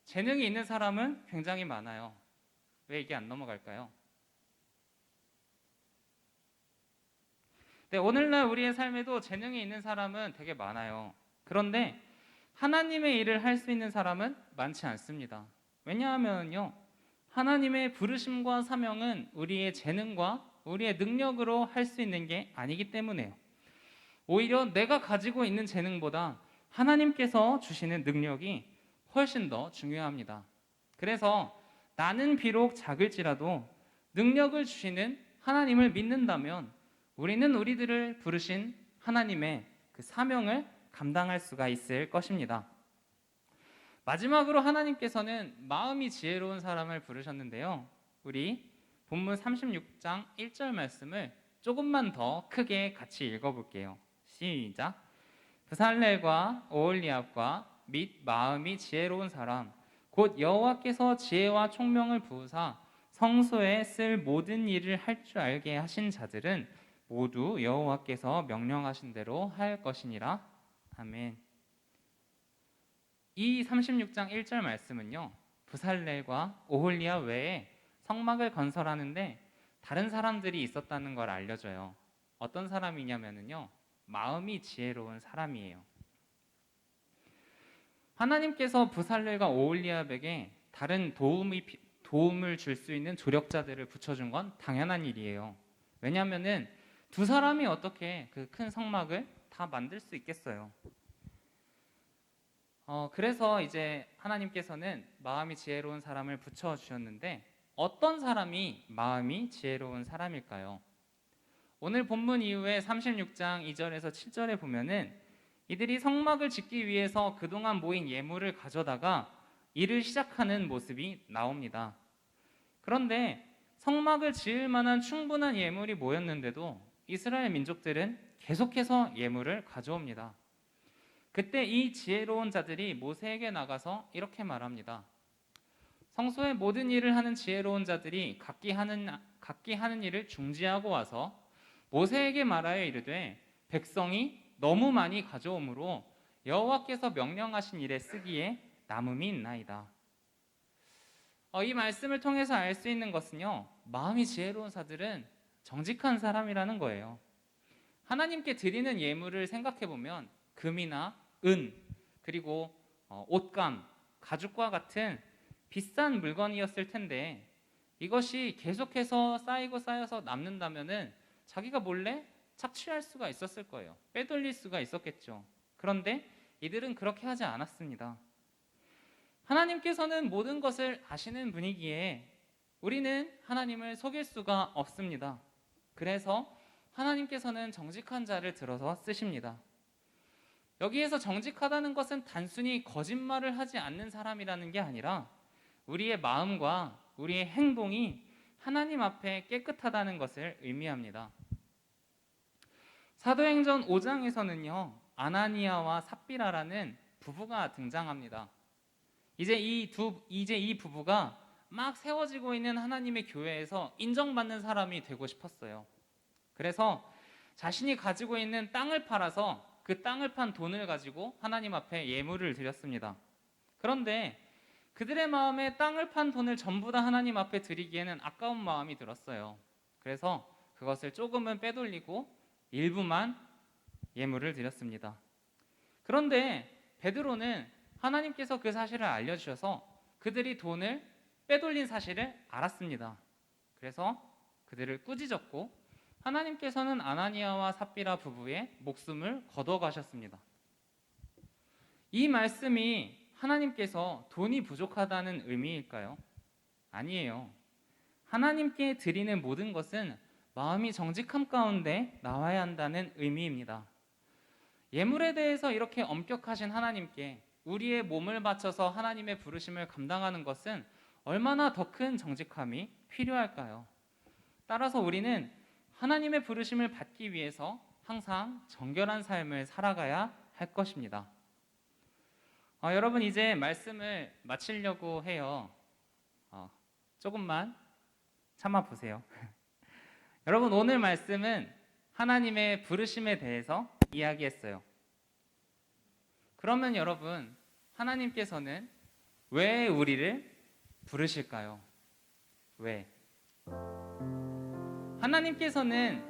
재능이 있는 사람은 굉장히 많아요. 왜 이게 안 넘어갈까요? 네, 오늘날 우리의 삶에도 재능이 있는 사람은 되게 많아요. 그런데 하나님의 일을 할 수 있는 사람은 많지 않습니다. 왜냐하면요, 하나님의 부르심과 사명은 우리의 재능과 우리의 능력으로 할 수 있는 게 아니기 때문에요. 오히려 내가 가지고 있는 재능보다 하나님께서 주시는 능력이 훨씬 더 중요합니다. 그래서 나는 비록 작을지라도 능력을 주시는 하나님을 믿는다면 우리는 우리들을 부르신 하나님의 그 사명을 감당할 수가 있을 것입니다. 마지막으로 하나님께서는 마음이 지혜로운 사람을 부르셨는데요. 우리 본문 36장 1절 말씀을 조금만 더 크게 같이 읽어볼게요. 시작. 브살렐과 오홀리압과 및 마음이 지혜로운 사람 곧 여호와께서 지혜와 총명을 부으사 성소에 쓸 모든 일을 할 줄 알게 하신 자들은 모두 여호와께서 명령하신 대로 할 것이니라. 아멘. 이 36장 1절 말씀은요, 브살렐과 오홀리압 외에 성막을 건설하는데 다른 사람들이 있었다는 걸 알려줘요. 어떤 사람이냐면요, 마음이 지혜로운 사람이에요. 하나님께서 브살렐과 오홀리압에게 다른 도움을 줄 수 있는 조력자들을 붙여준 건 당연한 일이에요. 왜냐하면은 두 사람이 어떻게 그 큰 성막을 다 만들 수 있겠어요. 그래서 이제 하나님께서는 마음이 지혜로운 사람을 붙여주셨는데 어떤 사람이 마음이 지혜로운 사람일까요? 오늘 본문 이후에 36장 2절에서 7절에 보면은 이들이 성막을 짓기 위해서 그동안 모인 예물을 가져다가 일을 시작하는 모습이 나옵니다. 그런데 성막을 지을 만한 충분한 예물이 모였는데도 이스라엘 민족들은 계속해서 예물을 가져옵니다. 그때 이 지혜로운 자들이 모세에게 나가서 이렇게 말합니다. 성소의 모든 일을 하는 지혜로운 자들이 각기 하는 일을 중지하고 와서 모세에게 말하여 이르되 백성이 너무 많이 가져오므로 여호와께서 명령하신 일에 쓰기에 남음이 있나이다. 이 말씀을 통해서 알 수 있는 것은요, 마음이 지혜로운 자들은 정직한 사람이라는 거예요. 하나님께 드리는 예물을 생각해 보면 금이나 은, 그리고 옷감, 가죽과 같은 비싼 물건이었을 텐데 이것이 계속해서 쌓이고 쌓여서 남는다면은 자기가 몰래 착취할 수가 있었을 거예요. 빼돌릴 수가 있었겠죠. 그런데 이들은 그렇게 하지 않았습니다. 하나님께서는 모든 것을 아시는 분이기에 우리는 하나님을 속일 수가 없습니다. 그래서 하나님께서는 정직한 자를 들어서 쓰십니다. 여기에서 정직하다는 것은 단순히 거짓말을 하지 않는 사람이라는 게 아니라 우리의 마음과 우리의 행동이 하나님 앞에 깨끗하다는 것을 의미합니다. 사도행전 5장에서는요, 아나니아와 삽비라라는 부부가 등장합니다. 이제 이 부부가 막 세워지고 있는 하나님의 교회에서 인정받는 사람이 되고 싶었어요. 그래서 자신이 가지고 있는 땅을 팔아서 그 땅을 판 돈을 가지고 하나님 앞에 예물을 드렸습니다. 그런데 그들의 마음에 땅을 판 돈을 전부 다 하나님 앞에 드리기에는 아까운 마음이 들었어요. 그래서 그것을 조금은 빼돌리고 일부만 예물을 드렸습니다. 그런데 베드로는 하나님께서 그 사실을 알려주셔서 그들이 돈을 빼돌린 사실을 알았습니다. 그래서 그들을 꾸짖었고 하나님께서는 아나니아와 삽비라 부부의 목숨을 거둬가셨습니다. 이 말씀이 하나님께서 돈이 부족하다는 의미일까요? 아니에요. 하나님께 드리는 모든 것은 마음이 정직함 가운데 나와야 한다는 의미입니다. 예물에 대해서 이렇게 엄격하신 하나님께 우리의 몸을 바쳐서 하나님의 부르심을 감당하는 것은 얼마나 더 큰 정직함이 필요할까요? 따라서 우리는 하나님의 부르심을 받기 위해서 항상 정결한 삶을 살아가야 할 것입니다. 여러분 이제 말씀을 마치려고 해요. 조금만 참아 보세요. 여러분 오늘 말씀은 하나님의 부르심에 대해서 이야기했어요. 그러면 여러분 하나님께서는 왜 우리를 부르실까요? 왜? 하나님께서는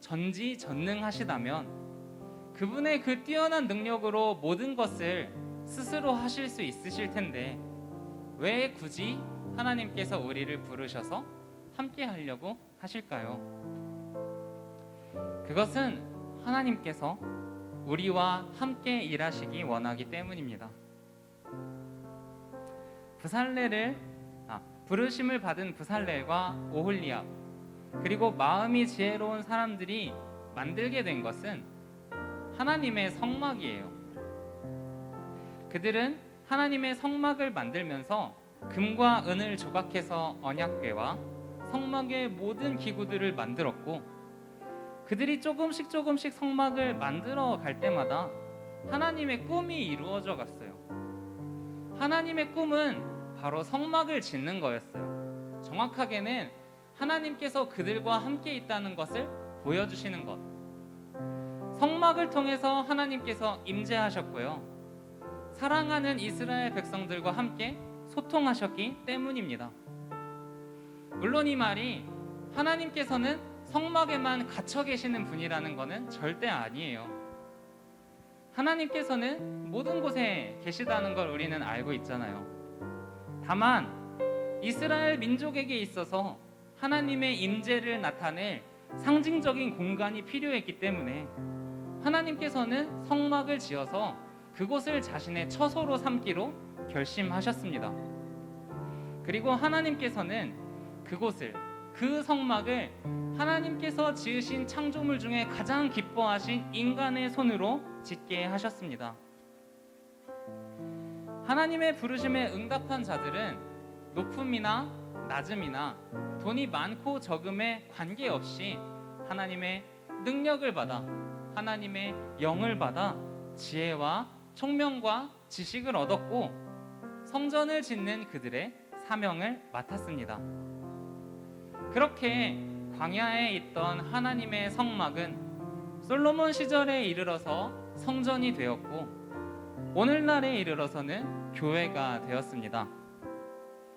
전지전능하시다면 그분의 그 뛰어난 능력으로 모든 것을 스스로 하실 수 있으실 텐데 왜 굳이 하나님께서 우리를 부르셔서 함께 하려고 하실까요? 그것은 하나님께서 우리와 함께 일하시기 원하기 때문입니다. 부르심을 받은 부살렐과 오홀리압, 그리고 마음이 지혜로운 사람들이 만들게 된 것은 하나님의 성막이에요. 그들은 하나님의 성막을 만들면서 금과 은을 조각해서 언약궤와 성막의 모든 기구들을 만들었고, 그들이 조금씩 성막을 만들어 갈 때마다 하나님의 꿈이 이루어져 갔어요. 하나님의 꿈은 바로 성막을 짓는 거였어요. 정확하게는 하나님께서 그들과 함께 있다는 것을 보여주시는 것. 성막을 통해서 하나님께서 임재하셨고요, 사랑하는 이스라엘 백성들과 함께 소통하셨기 때문입니다. 물론 이 말이 하나님께서는 성막에만 갇혀 계시는 분이라는 것은 절대 아니에요. 하나님께서는 모든 곳에 계시다는 걸 우리는 알고 있잖아요. 다만 이스라엘 민족에게 있어서 하나님의 임재를 나타낼 상징적인 공간이 필요했기 때문에 하나님께서는 성막을 지어서 그곳을 자신의 처소로 삼기로 결심하셨습니다. 그리고 하나님께서는 그 성막을 하나님께서 지으신 창조물 중에 가장 기뻐하신 인간의 손으로 짓게 하셨습니다. 하나님의 부르심에 응답한 자들은 높음이나 낮음이나 돈이 많고 적음에 관계없이 하나님의 능력을 받아, 하나님의 영을 받아 지혜와 총명과 지식을 얻었고, 성전을 짓는 그들의 사명을 맡았습니다. 그렇게 광야에 있던 하나님의 성막은 솔로몬 시절에 이르러서 성전이 되었고, 오늘날에 이르러서는 교회가 되었습니다.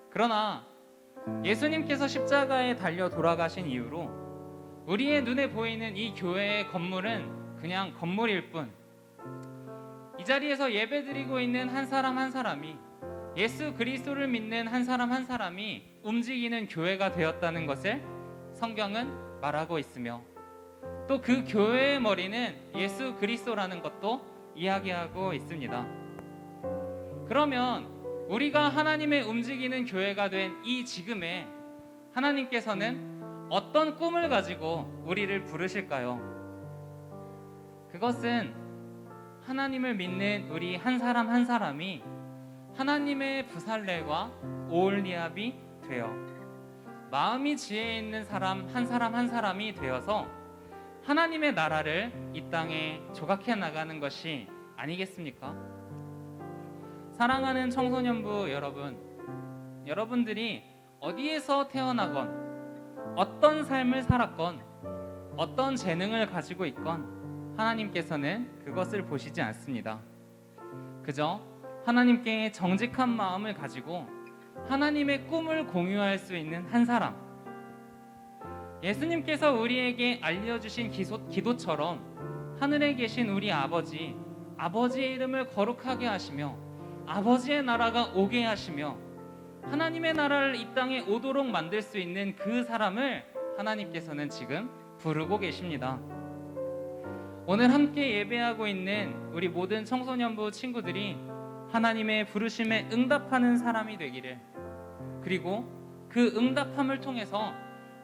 그러나 예수님께서 십자가에 달려 돌아가신 이후로 우리의 눈에 보이는 이 교회의 건물은 그냥 건물일 뿐, 이 자리에서 예배드리고 있는 한 사람 한 사람이, 예수 그리스도를 믿는 한 사람이 움직이는 교회가 되었다는 것을 성경은 말하고 있으며, 또 그 교회의 머리는 예수 그리스도라는 것도 이야기하고 있습니다. 그러면 우리가 하나님의 움직이는 교회가 된 이 지금에 하나님께서는 어떤 꿈을 가지고 우리를 부르실까요? 그것은 하나님을 믿는 우리 한 사람이 하나님의 부살렐과 오홀리압이 되어 마음이 지혜 있는 사람 한 사람이 되어서 하나님의 나라를 이 땅에 조각해 나가는 것이 아니겠습니까? 사랑하는 청소년부 여러분, 여러분들이 어디에서 태어나건, 어떤 삶을 살았건, 어떤 재능을 가지고 있건 하나님께서는 그것을 보시지 않습니다. 그저 하나님께 정직한 마음을 가지고 하나님의 꿈을 공유할 수 있는 한 사람, 예수님께서 우리에게 알려주신 기도처럼 하늘에 계신 우리 아버지의 이름을 거룩하게 하시며 아버지의 나라가 오게 하시며 하나님의 나라를 이 땅에 오도록 만들 수 있는 그 사람을 하나님께서는 지금 부르고 계십니다. 오늘 함께 예배하고 있는 우리 모든 청소년부 친구들이 하나님의 부르심에 응답하는 사람이 되기를, 그리고 그 응답함을 통해서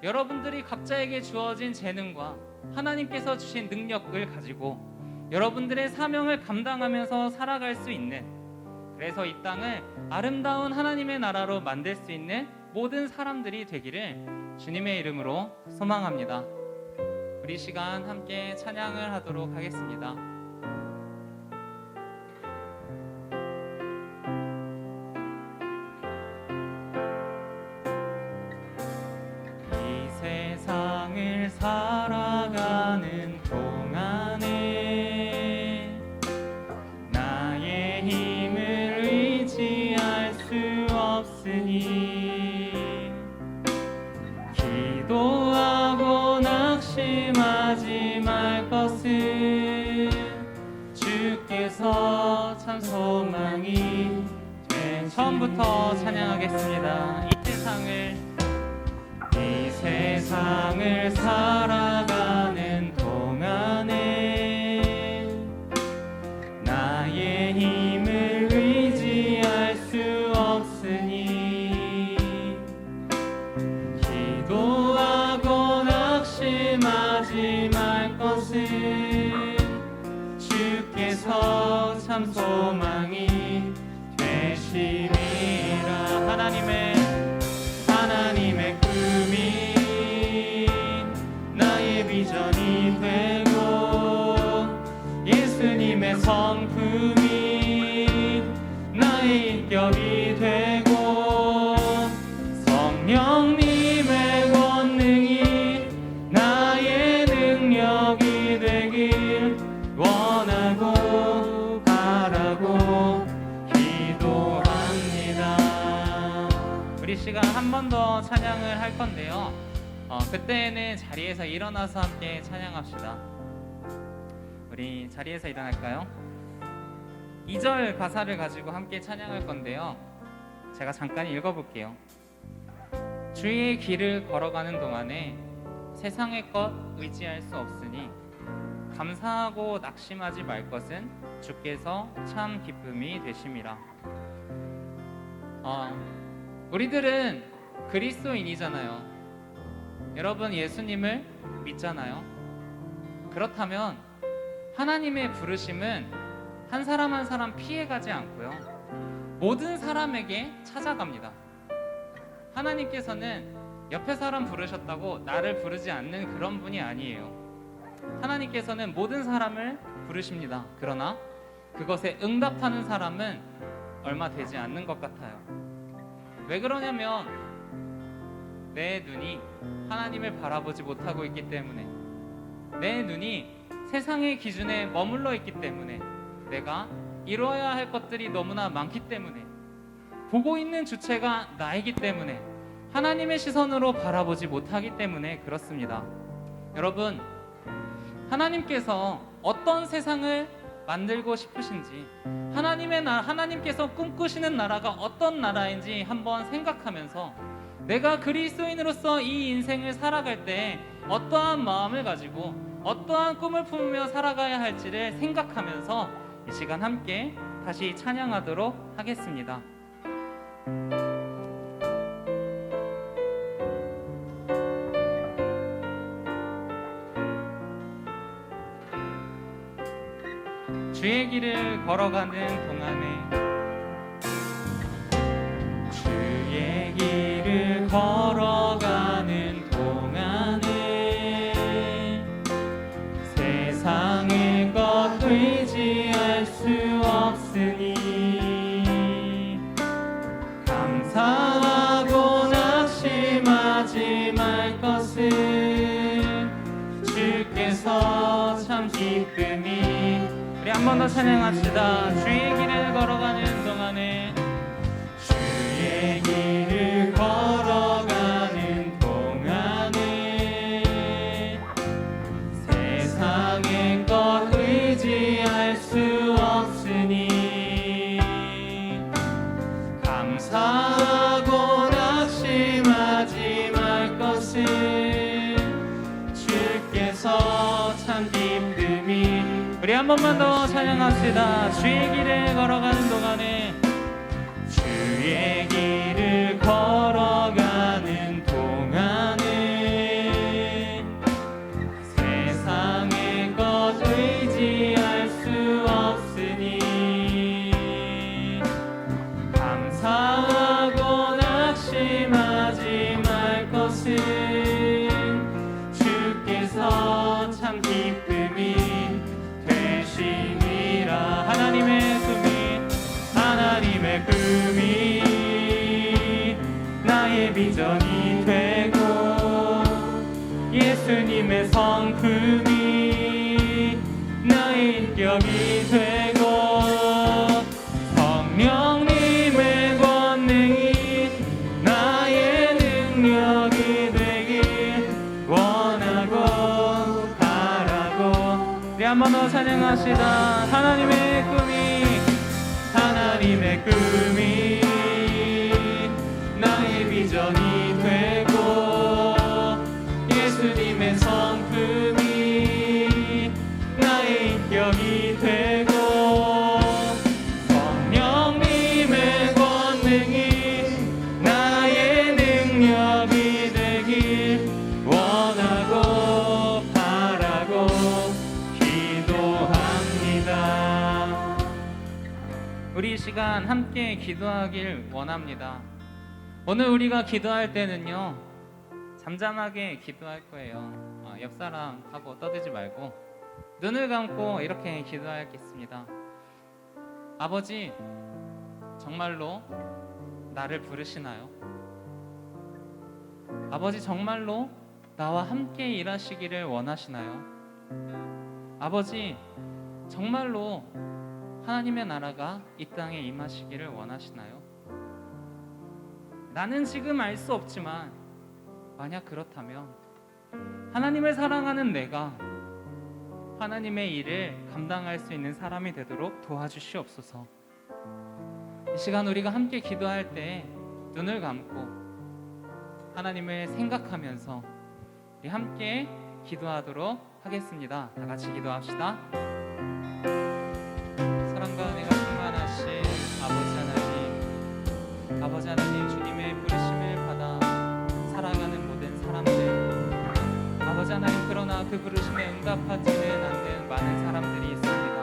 여러분들이 각자에게 주어진 재능과 하나님께서 주신 능력을 가지고 여러분들의 사명을 감당하면서 살아갈 수 있는, 그래서 이 땅을 아름다운 하나님의 나라로 만들 수 있는 모든 사람들이 되기를 주님의 이름으로 소망합니다. 우리 시간 함께 찬양을 하도록 하겠습니다. 이 세상을 살아가는 동안에 나의 힘을 의지할 수 없으니 기도하고 낙심하지 말 것은 주께서 참 소망이 된. 처음부터 찬양하겠습니다. 이 세상을 살아가는 동안에 나의 힘을 의지할 되심이라. 하나님의 꿈이 나의 비전이 되고 예수님의 성품이 나의 인격이 되고 성령님의 권능이 나의 능력이 되길 원하고 바라고 기도합니다. 우리 시간 한 번 더 찬양을 할 건데요. 그때는 자리에서 일어나서 함께 찬양합시다. 우리 자리에서 일어날까요? 2절 가사를 가지고 함께 찬양할 건데요. 제가 잠깐 읽어볼게요. 주의 길을 걸어가는 동안에 세상의 것 의지할 수 없으니 감사하고 낙심하지 말 것은 주께서 참 기쁨이 되심이라. 우리들은 그리스도인이잖아요. 여러분 예수님을 믿잖아요. 그렇다면 하나님의 부르심은 한 사람 한 사람 피해가지 않고요, 모든 사람에게 찾아갑니다. 하나님께서는 옆에 사람 부르셨다고 나를 부르지 않는 그런 분이 아니에요. 하나님께서는 모든 사람을 부르십니다. 그러나 그것에 응답하는 사람은 얼마 되지 않는 것 같아요. 왜 그러냐면 내 눈이 하나님을 바라보지 못하고 있기 때문에, 내 눈이 세상의 기준에 머물러 있기 때문에, 내가 이루어야 할 것들이 너무나 많기 때문에, 보고 있는 주체가 나이기 때문에, 하나님의 시선으로 바라보지 못하기 때문에 그렇습니다. 여러분, 하나님께서 어떤 세상을 만들고 싶으신지, 하나님께서 꿈꾸시는 나라가 어떤 나라인지 한번 생각하면서 내가 그리스도인으로서 이 인생을 살아갈 때 어떠한 마음을 가지고 어떠한 꿈을 품으며 살아가야 할지를 생각하면서 이 시간 함께 다시 찬양하도록 하겠습니다. 주의 길을 걸어가는 동안에, 주의 길을 걸어가는 동안에 세상의 것 의지할 수 없으니 감사하고 낙심하지 말 것은 주께서 참 기쁨이. 우리 한 번 더 찬양합시다. 주의 길을 걸어가는 동안에, 주의 길을 걸어가는 동안에 세상의 것 의지할 수 없으니 감사하고 낙심하지 말 것은 주께서 참 기쁨이. 우리 한 번만 더 찬양합시다. 주의 길을 걸어가는 동안에, 주의 길을 걸어가는 동안에 세상의 것 의지할 수 없으니 감사하고 낙심하지 말 것은 주께서 참 기쁨이 되심이라. 하나님의 꿈이 나의 비전이 되고 예수님의 성품이 나의 인격이 되고 성령님의 권능이 나의 능력이 되길 원하고 바라고. 우리 한 번 더 찬양합시다. 하나님의 꿈이 나의 비전이 되고 예수님의 성품이 나의 인격이 되고 성령님의 권능이 나의 능력이 되길 원하고 바라고 기도합니다. 우리 이 시간 시간 함께 기도하길 원합니다. 오늘 우리가 기도할 때는요, 잠잠하게 기도할 거예요. 옆 사람하고 떠들지 말고 눈을 감고 이렇게 기도하겠습니다. 아버지, 정말로 나를 부르시나요? 아버지, 정말로 나와 함께 일하시기를 원하시나요? 아버지, 정말로 하나님의 나라가 이 땅에 임하시기를 원하시나요? 나는 지금 알 수 없지만 만약 그렇다면 하나님을 사랑하는 내가 하나님의 일을 감당할 수 있는 사람이 되도록 도와주시옵소서. 이 시간 우리가 함께 기도할 때 눈을 감고 하나님을 생각하면서 우리 함께 기도하도록 하겠습니다. 다 같이 기도합시다. 사랑과 은혜가 충만하신 아버지 하나님, 주님의 부르심을 받아 살아가는 모든 사람들, 아버지 하나님, 그러나 그 부르심에 응답하지는 않는 많은 사람들이 있습니다.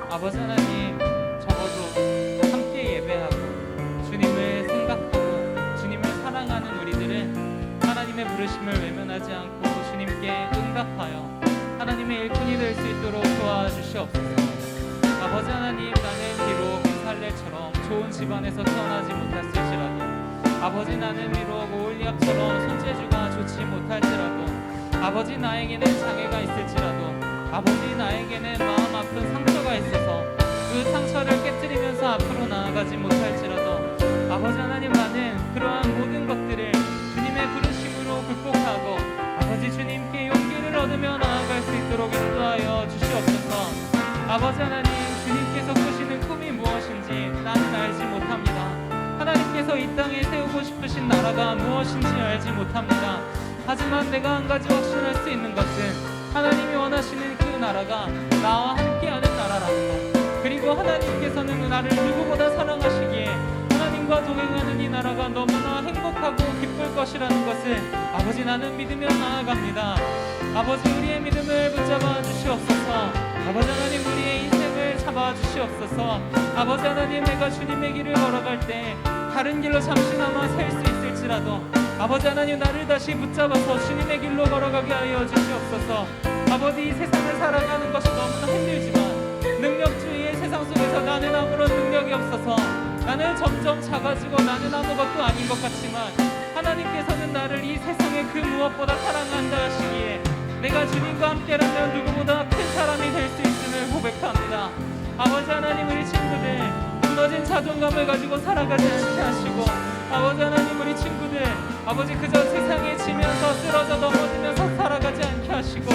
아버지 하나님, 적어도 함께 예배하고 주님을 생각하고 주님을 사랑하는 우리들은 하나님의 부르심을 외면하지 않고 주님께 응답하여 하나님의 일꾼이 될 수 있도록 도와주시옵소서. 아버지 하나님, 나는 비록 살레처럼 좋은 집안에서 태어나지 못했을지라도, 아버지, 나는 비록 오올리압처럼 손재주가 좋지 못할지라도, 아버지, 나에게는 장애가 있을지라도, 아버지, 나에게는 마음 아픈 상처가 있어서 그 상처를 깨뜨리면서 앞으로 나아가지 못할지라도, 아버지 하나님, 나는 그러한 모든 것들을 주님의 부르심으로 극복하고 아버지 주님께 용기를 얻으며 나아갈 수 있도록 인도하여 주시옵소서. 아버지 하나님, 주님께서 꾸시는 꿈이 무엇인지 나는 알지 못합니다. 하나님께서 이 땅에 세우고 싶으신 나라가 무엇인지 알지 못합니다. 하지만 내가 한 가지 확신할 수 있는 것은 하나님이 원하시는 그 나라가 나와 함께하는 나라라는 것, 그리고 하나님께서는 나를 누구보다 사랑하시기에 하나님과 동행하는 이 나라가 너무나 행복하고 기쁠 것이라는 것을 아버지, 나는 믿으며 나아갑니다. 아버지, 우리의 믿음을 붙잡아 주시옵소서. 아버지 하나님, 우리의 인생을 잡아 주시옵소서. 아버지 하나님, 내가 주님의 길을 걸어갈 때 다른 길로 잠시나마 셀 수 있을지라도 아버지 하나님, 나를 다시 붙잡아서 주님의 길로 걸어가게 하여 주시옵소서. 아버지, 이 세상을 살아가는 것이 너무나 힘들지만 능력주의의 세상 속에서 나는 아무런 능력이 없어서 나는 점점 작아지고 나는 아무것도 아닌 것 같지만 하나님께서는 나를 이 세상의 그 무엇보다 사랑한다 하시기에 내가 주님과 함께라면 누구보다 큰 사람이 될 수 있음을 고백합니다. 아버지 하나님, 우리 친구들 무너진 자존감을 가지고 살아가지 않게 하시고, 아버지 하나님, 우리 친구들 아버지 그저 세상에 지면서 쓰러져 넘어지면서 살아가지 않게 하시고,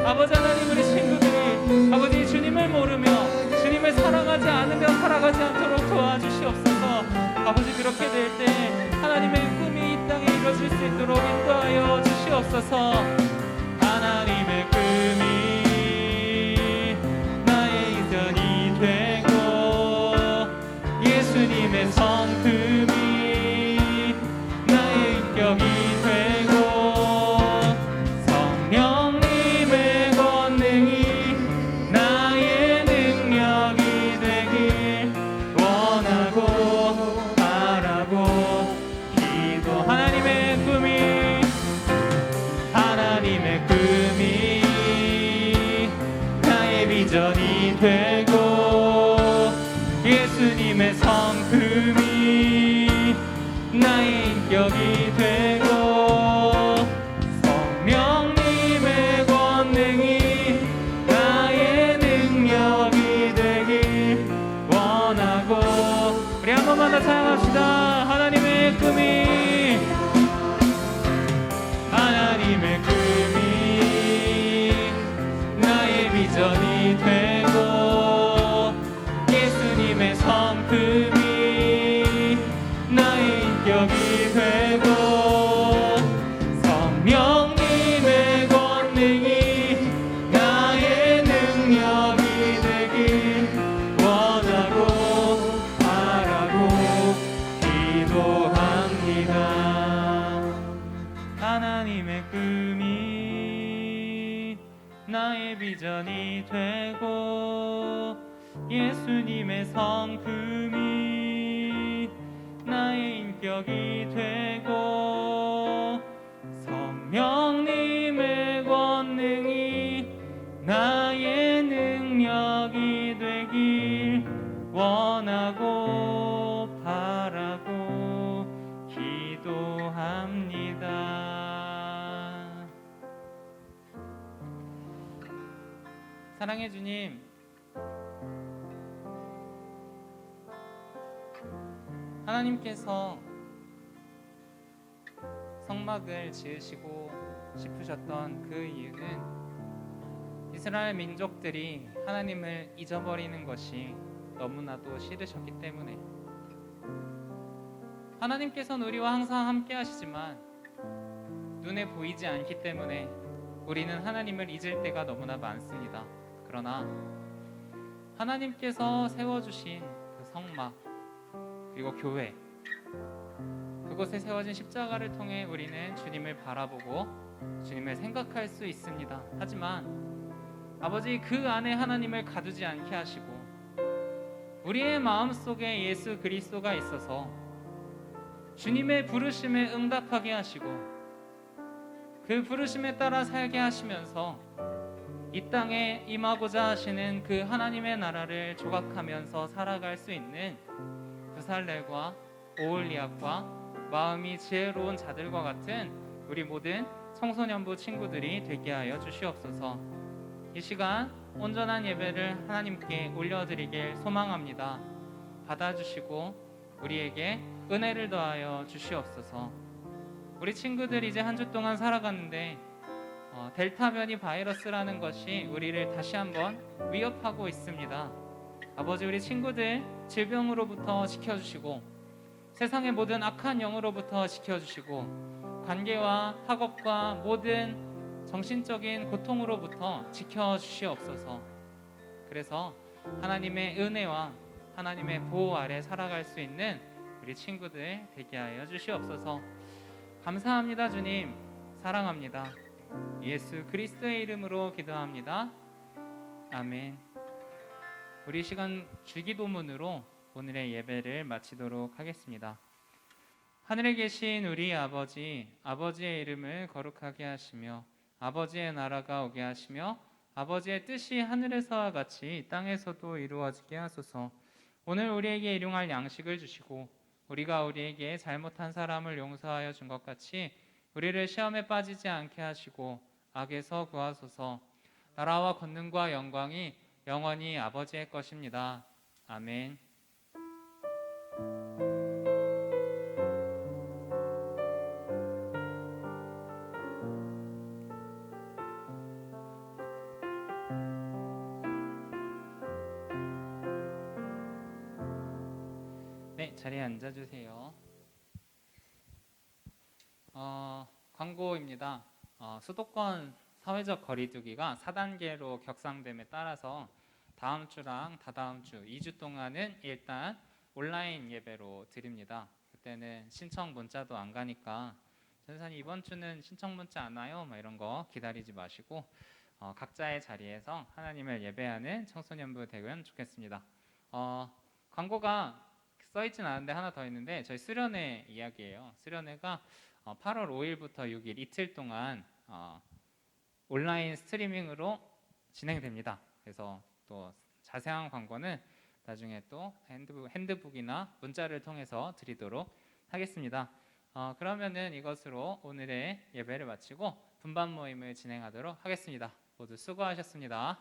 아버지 하나님, 우리 친구들이 아버지 주님을 모르며 주님을 사랑하지 않으며 살아가지 않도록 도와주시옵소서. 아버지, 그렇게 될 때 하나님의 꿈이 이 땅에 이루어질 수 있도록 인도하여 주시옵소서. 하나님의 꿈이 나의 인생이 되고 예수님의 성품이 나의 인격이 되고 성령님의 권능이 나의 능력이 되길 원하고 바라고 기도. 하나님의 꿈이 나의 비전이 되고 예수님의 성품이 나의 인격이 되고 성령님의 권능이 나의 능력이 되길 원하고. 우리 한 번만 더 찬양합시다. 하나님의 꿈이 나의 비전이 되고 예수님의 성품이 나의 인격이 되고 성령님의 권능이 나의 능력이 되길 원하고 바라고 기도합니다. 하나님의 꿈이 나의 비전이 되고 예수님의 성품이 나의 인격이 되고 성령님의 권능이 나의 능력이 되길 원하고 바라고 기도합니다. 사랑해 주님, 하나님께서 성막을 지으시고 싶으셨던 그 이유는 이스라엘 민족들이 하나님을 잊어버리는 것이 너무나도 싫으셨기 때문에, 하나님께서는 우리와 항상 함께 하시지만 눈에 보이지 않기 때문에 우리는 하나님을 잊을 때가 너무나 많습니다. 그러나 하나님께서 세워주신 그 성막 그리고 교회, 그곳에 세워진 십자가를 통해 우리는 주님을 바라보고 주님을 생각할 수 있습니다. 하지만 아버지, 그 안에 하나님을 가두지 않게 하시고 우리의 마음속에 예수 그리스도가 있어서 주님의 부르심에 응답하게 하시고 그 부르심에 따라 살게 하시면서 이 땅에 임하고자 하시는 그 하나님의 나라를 조각하면서 살아갈 수 있는 부살렐과 오홀리압과 마음이 지혜로운 자들과 같은 우리 모든 청소년부 친구들이 되게 하여 주시옵소서. 이 시간 온전한 예배를 하나님께 올려드리길 소망합니다. 받아주시고 우리에게 은혜를 더하여 주시옵소서. 우리 친구들 이제 한 주 동안 살아갔는데 델타 변이 바이러스라는 것이 우리를 다시 한번 위협하고 있습니다. 아버지, 우리 친구들 질병으로부터 지켜주시고 세상의 모든 악한 영으로부터 지켜주시고 관계와 학업과 모든 정신적인 고통으로부터 지켜주시옵소서. 그래서 하나님의 은혜와 하나님의 보호 아래 살아갈 수 있는 우리 친구들 되게 하여 주시옵소서. 감사합니다. 주님 사랑합니다. 예수 그리스도의 이름으로 기도합니다. 아멘. 우리 시간 주기도문으로 오늘의 예배를 마치도록 하겠습니다. 하늘에 계신 우리 아버지, 아버지의 이름을 거룩하게 하시며 아버지의 나라가 오게 하시며 아버지의 뜻이 하늘에서와 같이 땅에서도 이루어지게 하소서. 오늘 우리에게 일용할 양식을 주시고 우리가 우리에게 잘못한 사람을 용서하여 준 것 같이 우리를 시험에 빠지지 않게 하시고 악에서 구하소서. 나라와 권능과 영광이 영원히 아버지의 것입니다. 아멘. 네, 자리에 앉아주세요. 광고입니다. 수도권 사회적 거리두기가 4단계로 격상됨에 따라서 다음 주랑 다다음 주 2주 동안은 일단 온라인 예배로 드립니다. 그때는 신청 문자도 안 가니까 전사님 이번 주는 신청 문자 안 와요? 막 이런 거 기다리지 마시고 각자의 자리에서 하나님을 예배하는 청소년부 되면 좋겠습니다. 광고가 써있진 않은데 하나 더 있는데 저희 수련회 이야기예요. 수련회가 8월 5일부터 6일 이틀 동안 온라인 스트리밍으로 진행됩니다. 그래서 또 자세한 광고는 나중에 또 핸드북이나 문자를 통해서 드리도록 하겠습니다. 그러면은 이것으로 오늘의 예배를 마치고 분반 모임을 진행하도록 하겠습니다. 모두 수고하셨습니다.